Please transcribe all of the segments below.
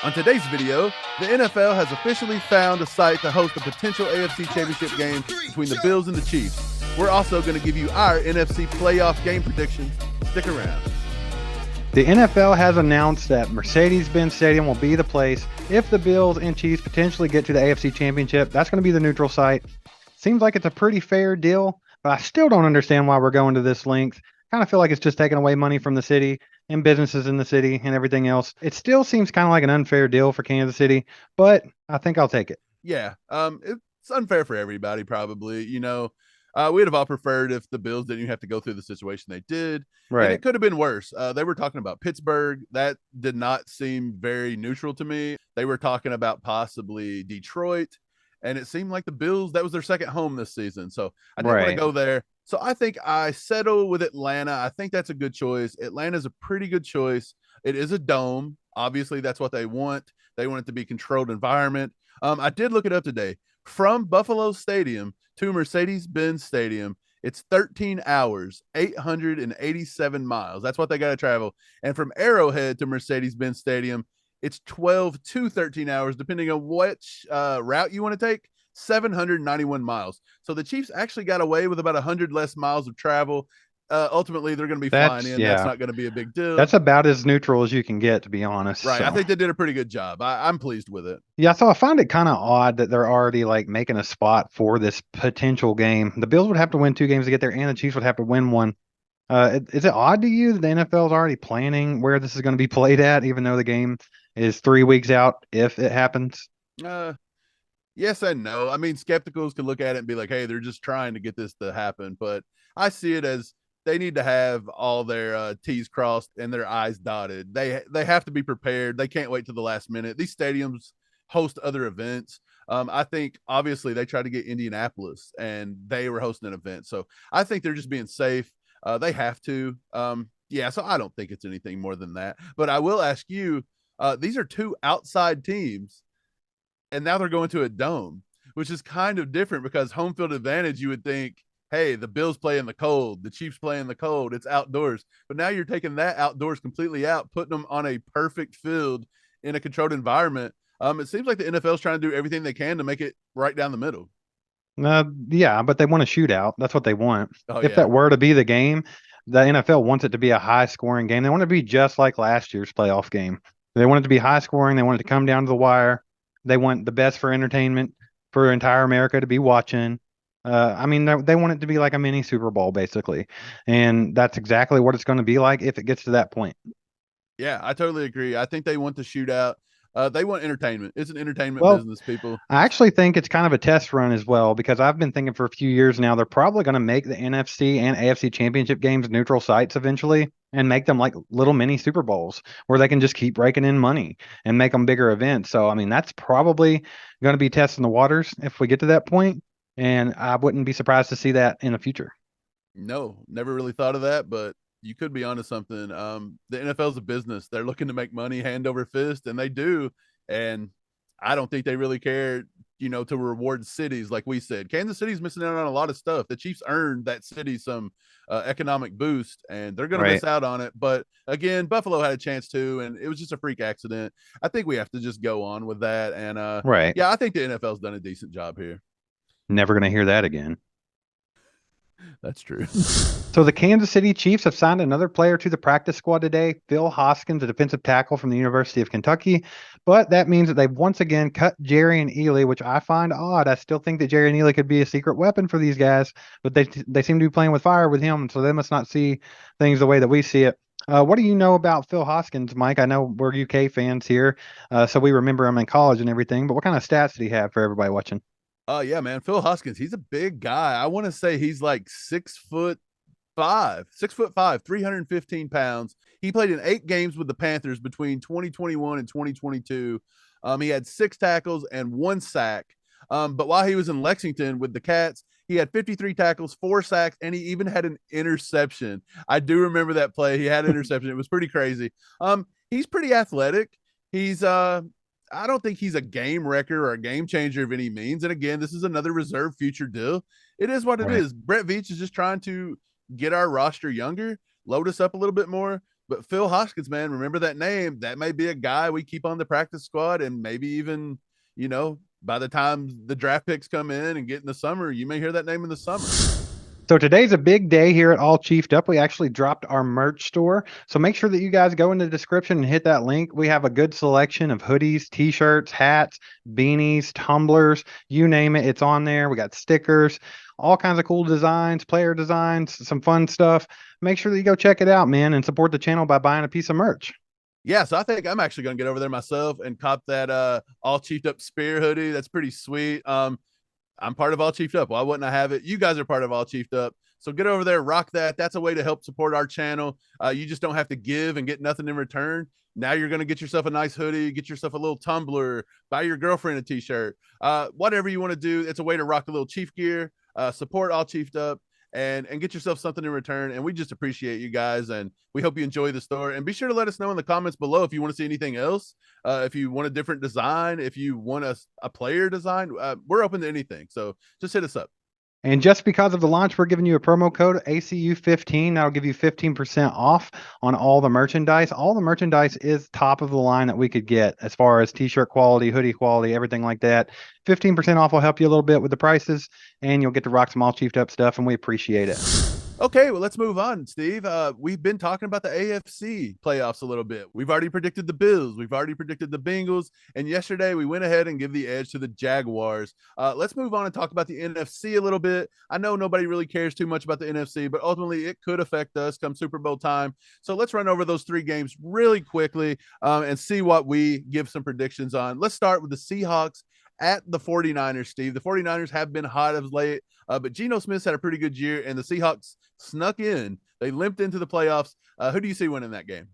On today's video, the NFL has officially found a site to host a potential AFC Championship game between the Bills and the Chiefs. We're also going to give you our NFC playoff game predictions. Stick around. The NFL has announced that Mercedes-Benz Stadium will be the place if the Bills and Chiefs potentially get to the AFC Championship. That's going to be the neutral site. Seems like it's a pretty fair deal, but I still don't understand why we're going to this length. Kind of feel like it's just taking away money from the city and businesses in the city and everything else. It still seems kind of like an unfair deal for Kansas City, but I think I'll take it. Yeah, it's unfair for everybody, probably. We'd have all preferred if the Bills didn't even have to go through the situation they did. Right. And it could have been worse. They were talking about Pittsburgh. That did not seem very neutral to me. They were talking about possibly Detroit. And it seemed like the Bills, that was their second home this season. So I didn't want to go there. So I think I settle with Atlanta. I think that's a good choice. Atlanta's a pretty good choice. It is a dome. Obviously, that's what they want. They want it to be a controlled environment. I did look it up today. From Buffalo Stadium to Mercedes-Benz Stadium, it's 13 hours, 887 miles. That's what they got to travel. And from Arrowhead to Mercedes-Benz Stadium, it's 12 to 13 hours, depending on which route you want to take, 791 miles. So the Chiefs actually got away with about 100 less miles of travel. Ultimately, they're going to be flying in. Yeah. That's not going to be a big deal. That's about as neutral as you can get, to be honest. Right. So. I think they did a pretty good job. I'm pleased with it. Yeah, so I find it kind of odd that they're already like making a spot for this potential game. The Bills would have to win 2 games to get there, and the Chiefs would have to win 1. Is it odd to you that the NFL is already planning where this is going to be played at, even though the game is 3 weeks out if it happens? Yes and no. I mean, skepticals can look at it and be like, hey, they're just trying to get this to happen. But I see it as they need to have all their T's crossed and their I's dotted. They have to be prepared. They can't wait to the last minute. These stadiums host other events. I think obviously they tried to get Indianapolis and they were hosting an event. So I think they're just being safe. They have to. So I don't think it's anything more than that. But I will ask you, these are 2 outside teams, and now they're going to a dome, which is kind of different because home field advantage, you would think, hey, the Bills play in the cold, the Chiefs play in the cold, it's outdoors. But now you're taking that outdoors completely out, putting them on a perfect field in a controlled environment. It seems like the NFL is trying to do everything they can to make it right down the middle. Yeah, but they want a shootout. That's what they want. If that were to be the game, the NFL wants it to be a high-scoring game. They want it to be just like last year's playoff game. They want it to be high-scoring. They want it to come down to the wire. They want the best for entertainment for entire America to be watching. They want it to be like a mini Super Bowl, basically. And that's exactly what it's going to be like if it gets to that point. Yeah, I totally agree. I think they want the shootout. They want entertainment. It's an entertainment business, people. I actually think it's kind of a test run as well, because I've been thinking for a few years now, they're probably going to make the NFC and AFC championship games neutral sites eventually and make them like little mini Super Bowls where they can just keep raking in money and make them bigger events. So, that's probably going to be testing the waters if we get to that point. And I wouldn't be surprised to see that in the future. No, never really thought of that, but you could be onto something. The NFL is a business. They're looking to make money hand over fist, and they do. And I don't think they really care, to reward cities. Like we said, Kansas City's missing out on a lot of stuff. The Chiefs earned that city some economic boost, and they're going to miss out on it. But again, Buffalo had a chance too, and it was just a freak accident. I think we have to just go on with that. And I think the NFL's done a decent job here. Never going to hear that again. That's true. So the Kansas City Chiefs have signed another player to the practice squad today, Phil Hoskins, a defensive tackle from the University of Kentucky. But that means that they've once again cut Jerry and Ely, which I find odd. I still think that Jerry and Ely could be a secret weapon for these guys, but they seem to be playing with fire with him, so they must not see things the way that we see it. What do you know about Phil Hoskins, Mike? I know we're UK fans here, so we remember him in college and everything, but what kind of stats did he have for everybody watching? Yeah, man. Phil Hoskins, he's a big guy. I want to say he's like 6'5", 315 pounds. He played in 8 games with the Panthers between 2021 and 2022. He had 6 tackles and 1 sack. But while he was in Lexington with the Cats, he had 53 tackles, 4 sacks, and he even had an interception. I do remember that play. He had an interception. It was pretty crazy. He's pretty athletic. He's I don't think he's a game wrecker or a game changer of any means. And again, this is another reserve future deal. It is what it is. Brett Veach is just trying to get our roster younger, load us up a little bit more. But Phil Hoskins, man, remember that name. That may be a guy we keep on the practice squad, and maybe even, by the time the draft picks come in and get in the summer, you may hear that name in the summer. So today's a big day here at All Chiefed Up. We actually dropped our merch store. So make sure that you guys go in the description and hit that link. We have a good selection of hoodies, t-shirts, hats, beanies, tumblers, you name it, it's on there. We got stickers, all kinds of cool designs, player designs, some fun stuff. Make sure that you go check it out, man, and support the channel by buying a piece of merch. Yeah, so I think I'm actually going to get over there myself and cop that all chiefed up spear hoodie. That's pretty sweet. I'm part of All Chiefed Up. Why wouldn't I have it? You guys are part of All Chiefed Up. So get over there, rock that. That's a way to help support our channel. You just don't have to give and get nothing in return. Now you're going to get yourself a nice hoodie, get yourself a little tumbler, buy your girlfriend a t-shirt. Whatever you want to do, it's a way to rock a little Chief gear, support All Chiefed Up, and get yourself something in return. And we just appreciate you guys, and we hope you enjoy the store. And be sure to let us know in the comments below if you want to see anything else, if you want a different design, if you want a player design. We're open to anything, so just hit us up. And just because of the launch, we're giving you a promo code ACU15. That'll give you 15% off on all the merchandise. All the merchandise is top of the line that we could get as far as t-shirt quality, hoodie quality, everything like that. 15% off will help you a little bit with the prices, and you'll get to rock some All Chiefed Up stuff, and we appreciate it. Okay, well, let's move on, Steve. We've been talking about the AFC playoffs a little bit. We've already predicted the Bills. We've already predicted the Bengals. And yesterday, we went ahead and give the edge to the Jaguars. Let's move on and talk about the NFC a little bit. I know nobody really cares too much about the NFC, but ultimately, it could affect us come Super Bowl time. So let's run over those three games really quickly and see what we give some predictions on. Let's start with the Seahawks at the 49ers, Steve. The 49ers have been hot of late, but Geno Smith's had a pretty good year, and the Seahawks snuck in. They limped into the playoffs. Who do you see winning that game?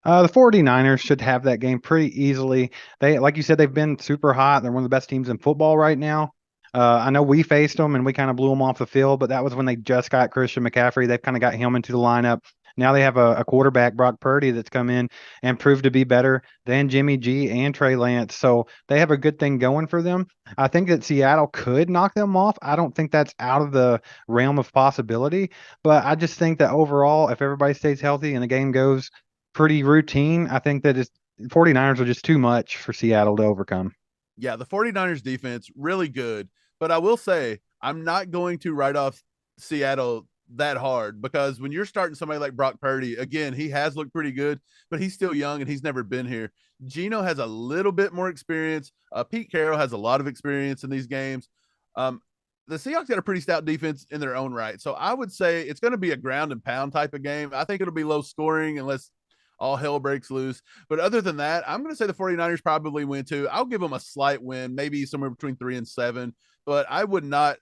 The 49ers should have that game pretty easily. They, like you said, they've been super hot. They're one of the best teams in football right now. I know we faced them and we kind of blew them off the field, but that was when they just got Christian McCaffrey. They've kind of got him into the lineup. Now they have a quarterback, Brock Purdy, that's come in and proved to be better than Jimmy G and Trey Lance. So they have a good thing going for them. I think that Seattle could knock them off. I don't think that's out of the realm of possibility, but I just think that overall, if everybody stays healthy and the game goes pretty routine, I think that 49ers are just too much for Seattle to overcome. Yeah, the 49ers defense, really good. But I will say, I'm not going to write off Seattle that hard, because when you're starting somebody like Brock Purdy, again, he has looked pretty good, but he's still young and he's never been here. Geno has a little bit more experience. Pete Carroll has a lot of experience in these games. The Seahawks got a pretty stout defense in their own right. So I would say it's going to be a ground and pound type of game. I think it'll be low scoring unless all hell breaks loose. But other than that, I'm going to say the 49ers probably win too. I'll give them a slight win, maybe somewhere between 3 and 7, but I would not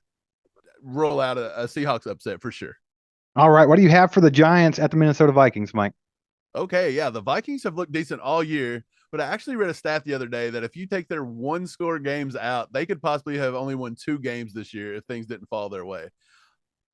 roll out a Seahawks upset for sure. All right. What do you have for the Giants at the Minnesota Vikings, Mike? Okay, yeah, the Vikings have looked decent all year, but I actually read a stat the other day that if you take their one score games out, they could possibly have only won 2 games this year if things didn't fall their way.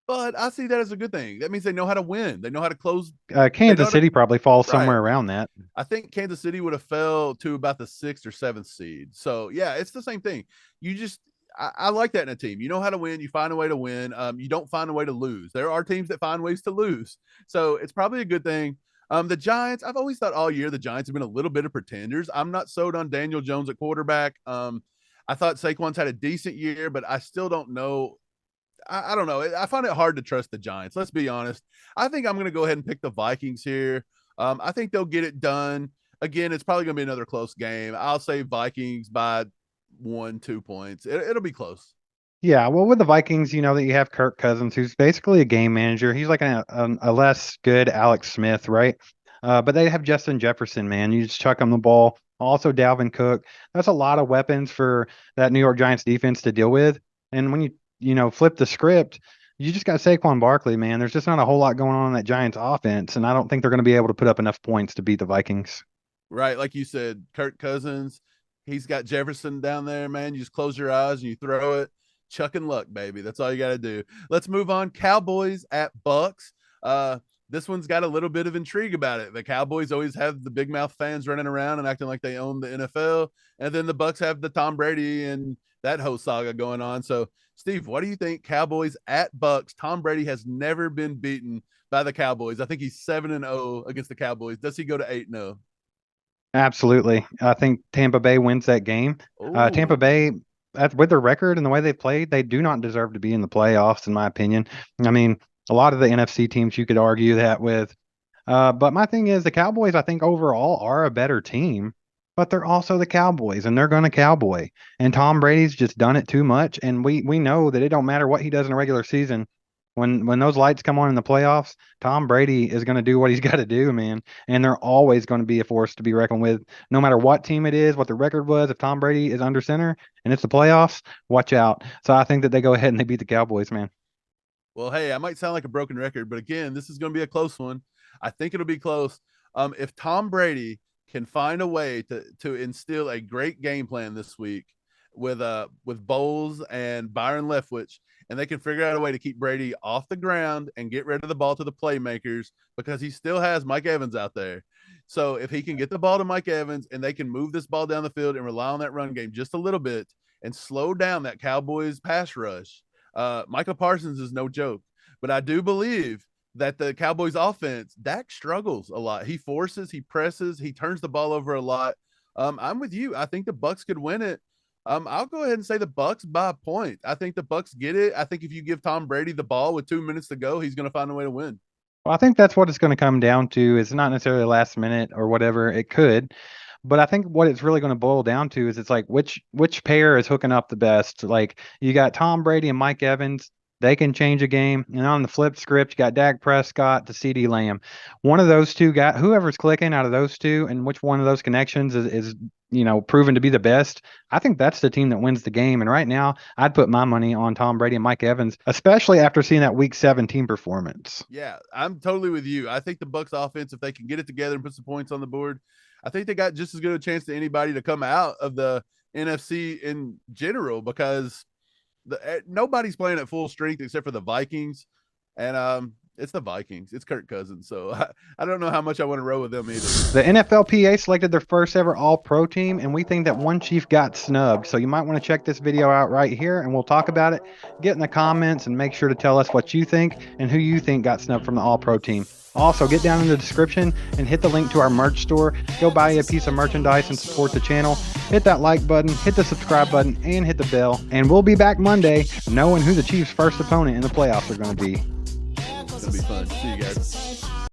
But I see that as a good thing. That means they know how to win. They know how to close. Kansas City probably falls right. somewhere around that. I think Kansas City would have fell to about the 6th or 7th seed. So yeah, it's the same thing. You just, I like that in a team. You know how to win. You find a way to win. You don't find a way to lose. There are teams that find ways to lose. So it's probably a good thing. The Giants, I've always thought all year the Giants have been a little bit of pretenders. I'm not sold on Daniel Jones at quarterback. I thought Saquon's had a decent year, but I still don't know. I don't know. I find it hard to trust the Giants. Let's be honest. I think I'm going to go ahead and pick the Vikings here. I think they'll get it done. Again, it's probably going to be another close game. I'll say Vikings by 1-2 points. It'll be close. Yeah, well, with the Vikings, you know that you have Kirk Cousins, who's basically a game manager. He's like a less good Alex Smith, right? But they have Justin Jefferson, man. You just chuck him the ball. Also, Dalvin Cook. That's a lot of weapons for that New York Giants defense to deal with. And when you flip the script, you just got Saquon Barkley, man. There's just not a whole lot going on in that Giants offense, and I don't think they're going to be able to put up enough points to beat the Vikings. Right, like you said, Kirk Cousins. He's got Jefferson down there, man. You just close your eyes and you throw it. Chuck and luck, baby. That's all you got to do. Let's move on. Cowboys at Bucks. this one's got a little bit of intrigue about it. The Cowboys always have the big mouth fans running around and acting like they own the NFL, and then the Bucks have the Tom Brady and that whole saga going on. So, Steve, what do you think? Cowboys at Bucks. Tom Brady has never been beaten by the Cowboys. I think he's 7-0 against the Cowboys. Does he go to 8-0? Absolutely. I think Tampa Bay wins that game. Tampa Oh, Bay, with their record and the way they played, they do not deserve to be in the playoffs, in my opinion. I mean, a lot of the NFC teams you could argue that with. But my thing is, the Cowboys, I think overall are a better team, but they're also the Cowboys, and they're going to cowboy. And Tom Brady's just done it too much, and we know that it don't matter what he does in a regular season. When those lights come on in the playoffs, Tom Brady is going to do what he's got to do, man. And they're always going to be a force to be reckoned with, no matter what team it is, what the record was. If Tom Brady is under center and it's the playoffs, watch out. So I think that they go ahead and they beat the Cowboys, man. well, hey, I might sound like a broken record, but again, this is going to be a close one. I think it'll be close. If Tom Brady can find a way to instill a great game plan this week with Bowles and Byron Leftwich, and they can figure out a way to keep Brady off the ground and get rid of the ball to the playmakers because he still has Mike Evans out there. So if he can get the ball to Mike Evans and they can move this ball down the field and rely on that run game just a little bit and slow down that Cowboys pass rush, Michael Parsons is no joke. But I do believe that the Cowboys offense, Dak struggles a lot. He forces, he presses, he turns the ball over a lot. I'm with you. I think the Bucks could win it. I'll go ahead and say the Bucks by a point. I think the Bucks get it. I think if you give Tom Brady the ball with 2 minutes to go, he's going to find a way to win. Well, I think that's what it's going to come down to. It's not necessarily last minute or whatever. It could, but I think what it's really going to boil down to is it's like which pair is hooking up the best. Like you got Tom Brady and Mike Evans. They can change a game. And on the flip script, you got Dak Prescott to CD Lamb. One of those two got whoever's clicking out of those two, and which one of those connections is proven to be the best. I think that's the team that wins the game. And right now, I'd put my money on Tom Brady and Mike Evans, especially after seeing that Week 17 performance. Yeah, I'm totally with you. I think the Bucks offense, if they can get it together and put some points on the board, I think they got just as good a chance to anybody to come out of the NFC in general because nobody's playing at full strength except for the Vikings, and it's the Vikings. It's Kirk Cousins, so I don't know how much I want to row with them either. The NFLPA selected their first ever All-Pro team, and we think that one chief got snubbed. So you might want to check this video out right here, and we'll talk about it. Get in the comments and make sure to tell us what you think and who you think got snubbed from the All-Pro team. Also, get down in the description and hit the link to our merch store. Go buy you a piece of merchandise and support the channel. Hit that like button, hit the subscribe button, and hit the bell. And we'll be back Monday knowing who the Chiefs' first opponent in the playoffs are going to be. It's going to be fun. See you guys.